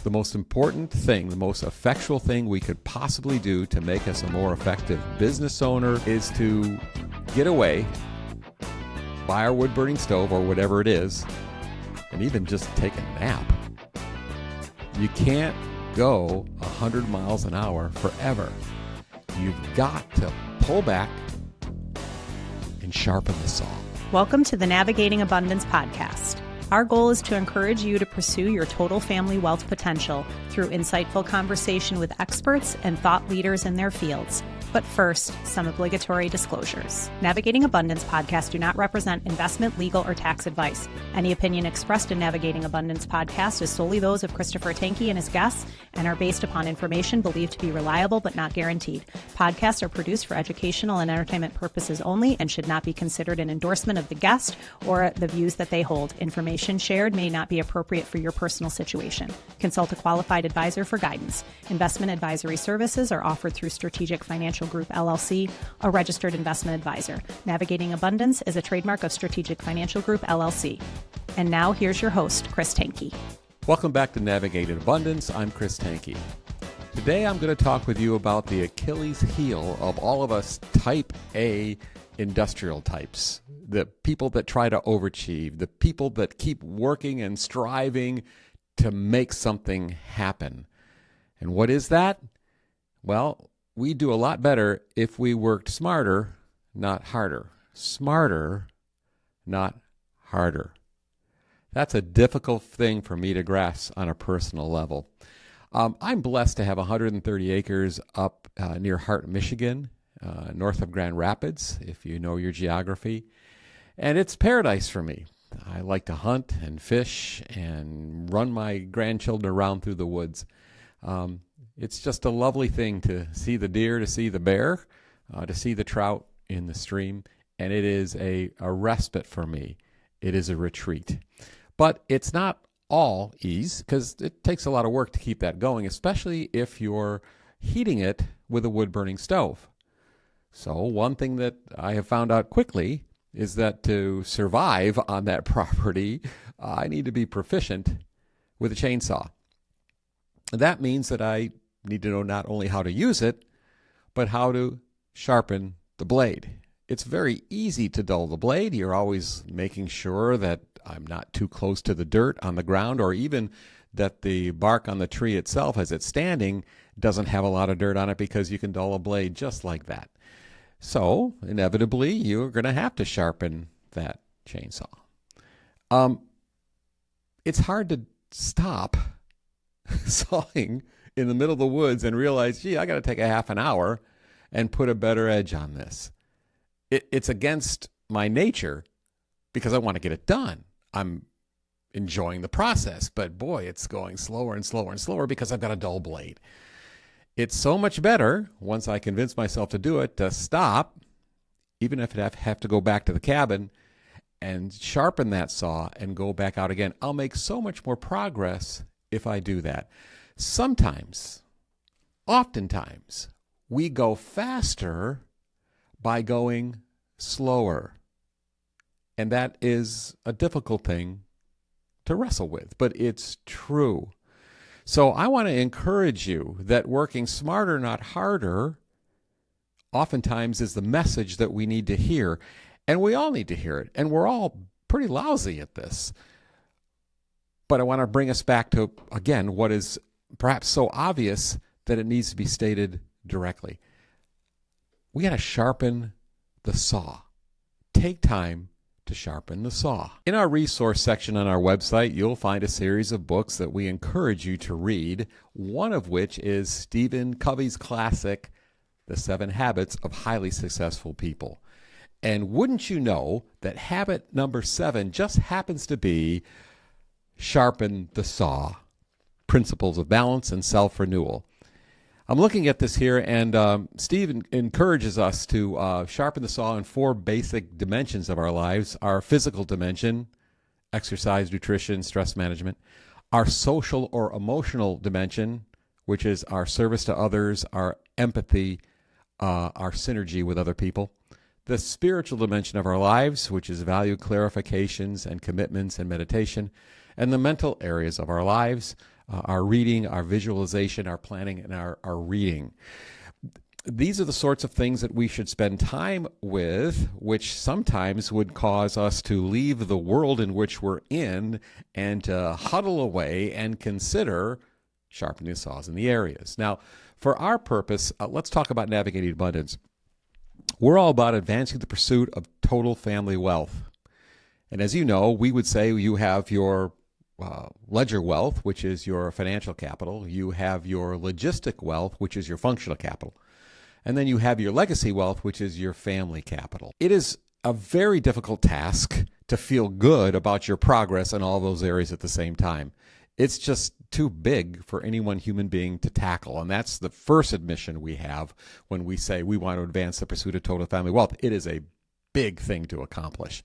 the most important thing, the most effectual thing we could possibly do to make us a more effective business owner is to get away, buy our wood-burning stove or whatever it is, and even just take a nap. You can't go 100 miles an hour forever. You've got to pull back and sharpen the saw. Welcome to the Navigating Abundance podcast. Our goal is to encourage you to pursue your total family wealth potential through insightful conversation with experts and thought leaders in their fields. But first, some obligatory disclosures. Navigating Abundance podcasts do not represent investment, legal, or tax advice. Any opinion expressed in Navigating Abundance podcast is solely those of Christopher Tanke and his guests and are based upon information believed to be reliable but not guaranteed. Podcasts are produced for educational and entertainment purposes only and should not be considered an endorsement of the guest or the views that they hold. Information shared may not be appropriate for your personal situation. Consult a qualified advisor for guidance. Investment advisory services are offered through Strategic Financial Group LLC, a registered investment advisor. Navigating Abundance is a trademark of Strategic Financial Group LLC. And now here's your host, Chris Tanke. Welcome back to Navigating Abundance. I'm Chris Tanke. Today I'm going to talk with you about the Achilles heel of all of us type A industrial types, the people that try to overachieve, the people that keep working and striving to make something happen. And what is that? Well, we do a lot better if we worked smarter, not harder. Smarter, not harder. That's a difficult thing for me to grasp on a personal level. I'm blessed to have 130 acres up near Hart, Michigan, north of Grand Rapids, if you know your geography. And it's paradise for me. I like to hunt and fish and run my grandchildren around through the woods. It's just a lovely thing to see the deer, to see the bear, to see the trout in the stream, and it is a respite for me. It is a retreat. But it's not all ease, because it takes a lot of work to keep that going, especially if you're heating it with a wood-burning stove. So one thing that I have found out quickly is that to survive on that property, I need to be proficient with a chainsaw. That means that I need to know not only how to use it, but how to sharpen the blade. It's very easy to dull the blade. You're always making sure that I'm not too close to the dirt on the ground, or even that the bark on the tree itself as it's standing doesn't have a lot of dirt on it, because you can dull a blade just like that. So inevitably, you're going to have to sharpen that chainsaw. It's hard to stop sawing in the middle of the woods and realize, gee, I got to take a half an hour and put a better edge on this. It's against my nature because I want to get it done. I'm enjoying the process, but boy, it's going slower and slower and slower because I've got a dull blade. It's so much better, once I convince myself to do it, to stop, even if I have to go back to the cabin and sharpen that saw and go back out again. I'll make so much more progress if I do that. Sometimes, oftentimes, we go faster by going slower. And that is a difficult thing to wrestle with, but it's true. So I want to encourage you that working smarter, not harder, oftentimes is the message that we need to hear. And we all need to hear it. And we're all pretty lousy at this. But I want to bring us back to, again, what is perhaps so obvious that it needs to be stated directly. We got to sharpen the saw. Take time to sharpen the saw. In our resource section on our website, you'll find a series of books that we encourage you to read, one of which is Stephen Covey's classic, The 7 Habits of Highly Successful People. And wouldn't you know that habit number 7 just happens to be sharpen the saw, principles of balance and self-renewal. I'm looking at this here, and Steve encourages us to sharpen the saw in 4 basic dimensions of our lives: our physical dimension, exercise, nutrition, stress management; our social or emotional dimension, which is our service to others, our empathy, our synergy with other people; the spiritual dimension of our lives, which is value clarifications and commitments and meditation; and the mental areas of our lives, our reading, our visualization, our planning, and our reading. These are the sorts of things that we should spend time with, which sometimes would cause us to leave the world in which we're in and to huddle away and consider sharpening the saws in the areas. Now, for our purpose, let's talk about navigating abundance. We're all about advancing the pursuit of total family wealth. And as you know, we would say you have your ledger wealth, which is your financial capital. You have your logistic wealth, which is your functional capital. And then you have your legacy wealth, which is your family capital. It is a very difficult task to feel good about your progress in all those areas at the same time. It's just too big for any one human being to tackle. And that's the first admission we have when we say we want to advance the pursuit of total family wealth. It is a big thing to accomplish.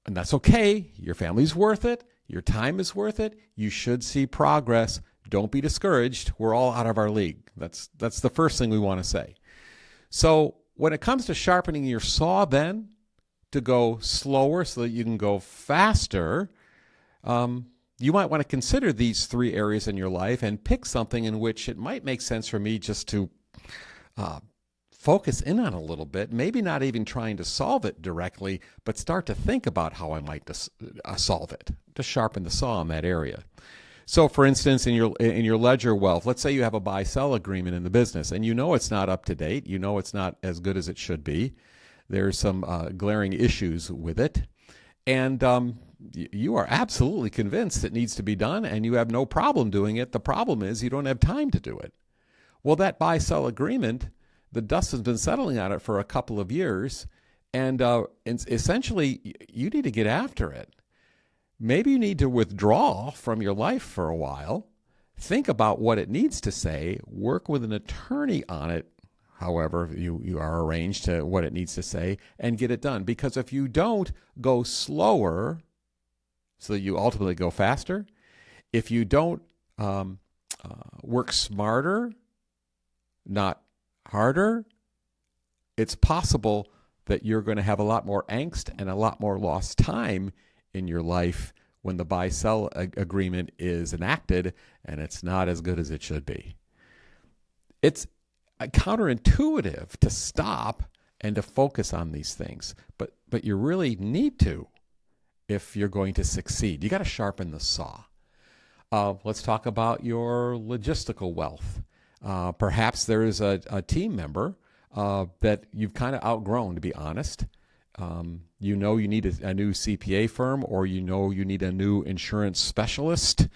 And that's okay. Your family's worth it. Your time is worth it. You should see progress. Don't be discouraged. We're all out of our league. That's the first thing we want to say. So when it comes to sharpening your saw then, to go slower so that you can go faster, you might want to consider these three areas in your life and pick something in which it might make sense for me just to focus in on a little bit, maybe not even trying to solve it directly, but start to think about how I might solve it, to sharpen the saw in that area. So, for instance, in your ledger wealth, let's say you have a buy-sell agreement in the business, and you know it's not up to date. You know it's not as good as it should be. There's some glaring issues with it, and you are absolutely convinced it needs to be done, and you have no problem doing it. The problem is you don't have time to do it. Well, that buy-sell agreement, the dust has been settling on it for a couple of years, and essentially you need to get after it. Maybe you need to withdraw from your life for a while, think about what it needs to say, work with an attorney on it, however you are arranged to what it needs to say, and get it done. Because if you don't go slower so that you ultimately go faster, if you don't work smarter, not harder, it's possible that you're going to have a lot more angst and a lot more lost time in your life when the buy-sell agreement is enacted and it's not as good as it should be. It's counterintuitive to stop and to focus on these things, but you really need to if you're going to succeed. You got to sharpen the saw. Let's talk about your logistical wealth. Perhaps there is a team member that you've kind of outgrown, to be honest. You know you need a new CPA firm, or you know you need a new insurance specialist.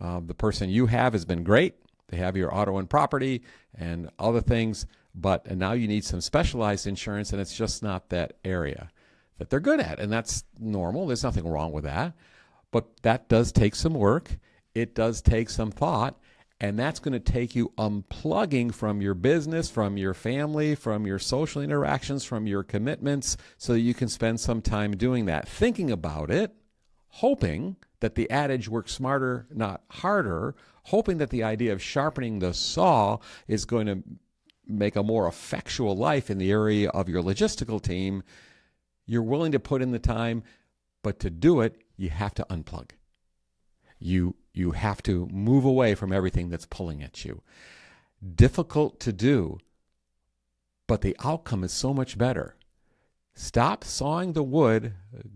The person you have has been great. They have your auto and property and other things, but now you need some specialized insurance, and it's just not that area that they're good at. And that's normal. There's nothing wrong with that. But that does take some work. It does take some thought. And that's going to take you unplugging from your business, from your family, from your social interactions, from your commitments, so that you can spend some time doing that, thinking about it, hoping that the adage works smarter, not harder, hoping that the idea of sharpening the saw is going to make a more effectual life in the area of your logistical team. You're willing to put in the time, but to do it, you have to unplug. You have to move away from everything that's pulling at you. Difficult to do, but the outcome is so much better. Stop sawing the wood,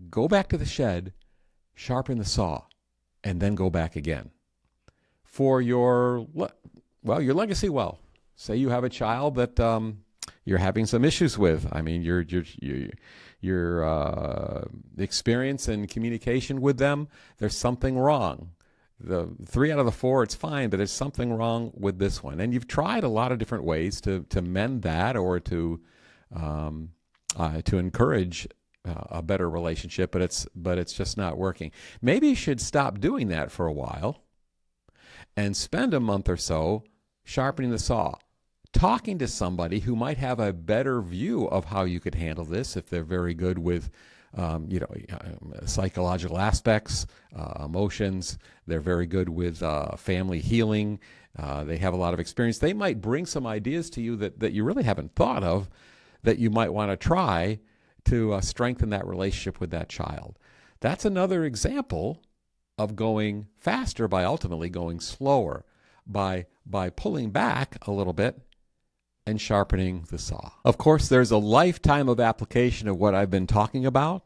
go back to the shed, sharpen the saw, and then go back again. For your legacy wealth, say you have a child that you're having some issues with. I mean, your experience and communication with them, there's something wrong. The 3 out of the 4, it's fine, but there's something wrong with this one. And you've tried a lot of different ways to mend that, or to encourage a better relationship, but it's just not working. Maybe you should stop doing that for a while and spend a month or so sharpening the saw, talking to somebody who might have a better view of how you could handle this, if they're very good with psychological aspects, emotions. They're very good with family healing. They have a lot of experience. They might bring some ideas to you that you really haven't thought of, that you might want to try to strengthen that relationship with that child. That's another example of going faster by ultimately going slower, by pulling back a little bit and sharpening the saw. Of course, there's a lifetime of application of what I've been talking about.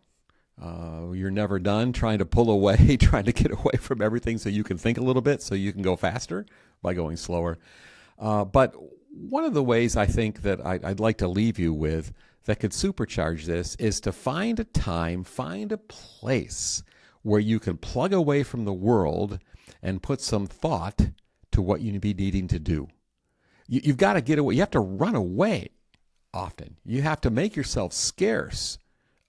You're never done trying to pull away, trying to get away from everything so you can think a little bit, so you can go faster by going slower. But one of the ways I think that I'd like to leave you with that could supercharge this is to find a time, find a place where you can plug away from the world and put some thought to what you be needing to do. You've got to get away. You have to run away often. You have to make yourself scarce.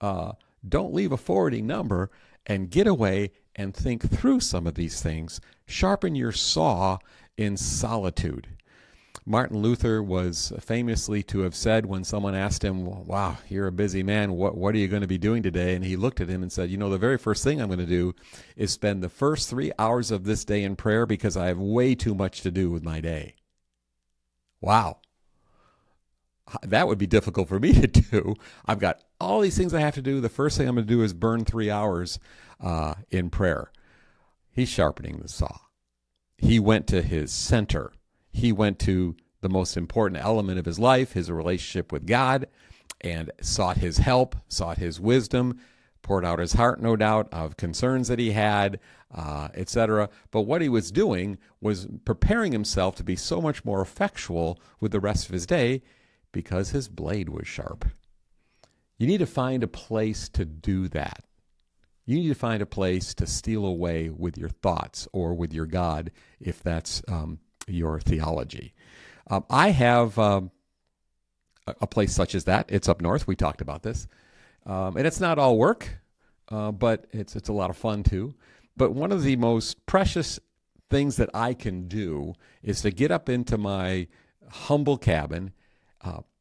Don't leave a forwarding number, and get away and think through some of these things. Sharpen your saw in solitude. Martin Luther was famously to have said when someone asked him, wow, you're a busy man, what are you going to be doing today? And he looked at him and said, the very first thing I'm going to do is spend the first 3 hours of this day in prayer because I have way too much to do with my day. Wow. That would be difficult for me to do. I've got all these things I have to do. The first thing I'm going to do is burn 3 hours in prayer. He's sharpening the saw. He went to his center. He went to the most important element of his life, his relationship with God, and sought his help, sought his wisdom, poured out his heart, no doubt, of concerns that he had, etc. But what he was doing was preparing himself to be so much more effectual with the rest of his day because his blade was sharp. You need to find a place to do that. You need to find a place to steal away with your thoughts or with your God, if that's your theology. I have a place such as that. It's up north. We talked about this. And it's not all work, but it's a lot of fun too. But one of the most precious things that I can do is to get up into my humble cabin,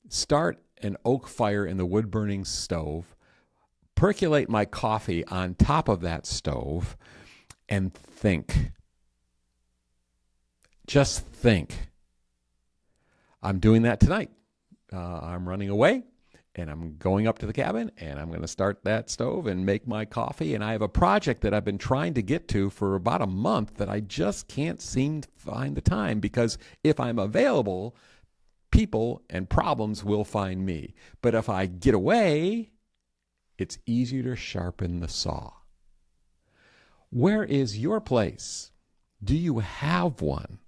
start an oak fire in the wood-burning stove, percolate my coffee on top of that stove, and think. Just think. I'm doing that tonight. I'm running away, and I'm going up to the cabin, and I'm going to start that stove and make my coffee. And I have a project that I've been trying to get to for about a month that I just can't seem to find the time, because if I'm available, people and problems will find me. But if I get away, it's easier to sharpen the saw. Where is your place? Do you have one?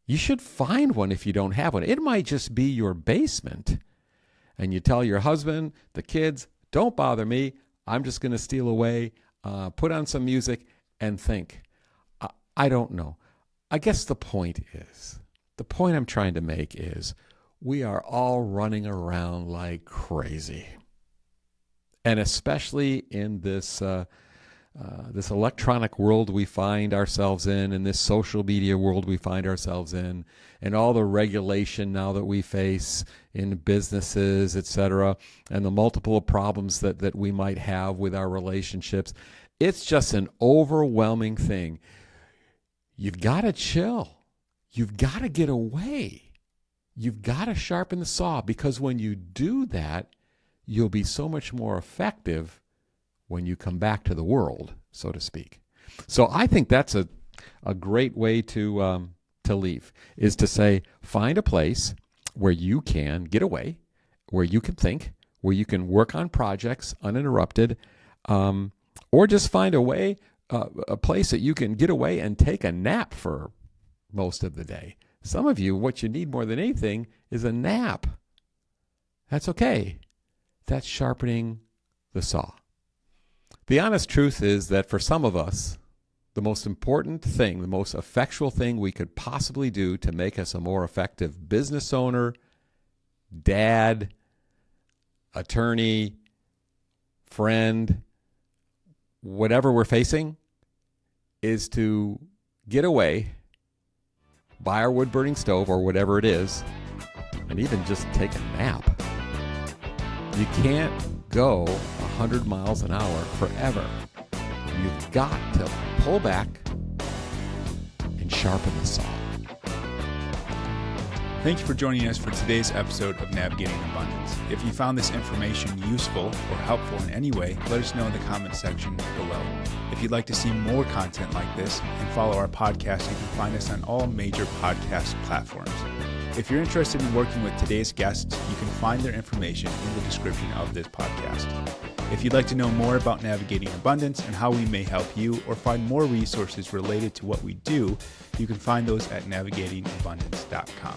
You should find one if you don't have one. It might just be your basement. And you tell your husband, the kids, don't bother me. I'm just going to steal away, put on some music, and think. I don't know. I guess the point I'm trying to make is we are all running around like crazy. And especially in this electronic world we find ourselves in this social media world we find ourselves in, and all the regulation now that we face in businesses, etc., and the multiple problems that we might have with our relationships. It's just an overwhelming thing. You've got to chill. You've got to get away. You've got to sharpen the saw, because when you do that, you'll be so much more effective when you come back to the world, so to speak. So I think that's a great way to leave, is to say, find a place where you can get away, where you can think, where you can work on projects uninterrupted, or just find a place that you can get away and take a nap for most of the day. Some of you, what you need more than anything is a nap. That's okay. That's sharpening the saw. The honest truth is that for some of us, the most important thing, the most effectual thing we could possibly do to make us a more effective business owner, dad, attorney, friend, whatever we're facing, is to get away, buy our wood-burning stove or whatever it is, and even just take a nap. You can't go 100 miles an hour forever. You've got to pull back and sharpen the saw. Thank you for joining us for today's episode of Navigating Abundance. If you found this information useful or helpful in any way, let us know in the comments section below. If you'd like to see more content like this and follow our podcast, you can find us on all major podcast platforms. If you're interested in working with today's guests, you can find their information in the description of this podcast. If you'd like to know more about Navigating Abundance and how we may help you, or find more resources related to what we do, you can find those at navigatingabundance.com.